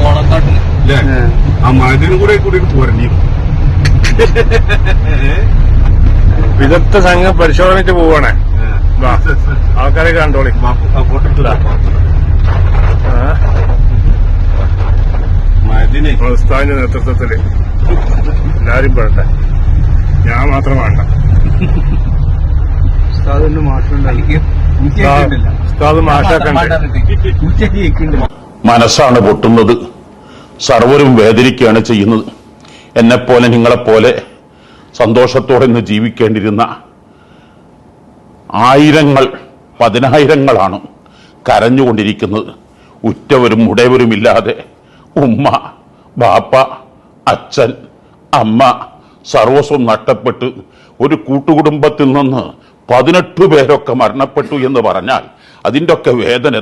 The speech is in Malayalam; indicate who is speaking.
Speaker 1: അല്ലേ? ആ മഴത്തിനും കൂടെ പോരണ്ടി
Speaker 2: വിദഗ്ധ സംഘം പരിശോധനയ്ക്ക് പോവാണേ. ആൾക്കാരെ കണ്ടോളി. ഉസ്താദിന്റെ നേതൃത്വത്തില് എല്ലാരും പെടട്ടെ, ഞാൻ മാത്രം വേണ്ട. ഉസ്താദ് മാഷാക്കണ്ടേ.
Speaker 3: മനസ്സാണ് പൊട്ടുന്നത്, സർവരും വേദനിക്കുകയാണ് ചെയ്യുന്നത്. എന്നെപ്പോലെ നിങ്ങളെപ്പോലെ സന്തോഷത്തോടെ ഇന്ന് ജീവിക്കേണ്ടിരുന്ന ആയിരങ്ങൾ പതിനായിരങ്ങളാണ് കരഞ്ഞുകൊണ്ടിരിക്കുന്നത്. ഉറ്റവരും ഉടയവരുമില്ലാതെ ഉമ്മ, ബാപ്പ, അച്ഛൻ, അമ്മ സർവസ്വം നഷ്ടപ്പെട്ട് ഒരു കൂട്ടുകുടുംബത്തിൽ നിന്ന് 18 പേരൊക്കെ മരണപ്പെട്ടു എന്ന് പറഞ്ഞാൽ അതിൻ്റെ ഒക്കെ വേദന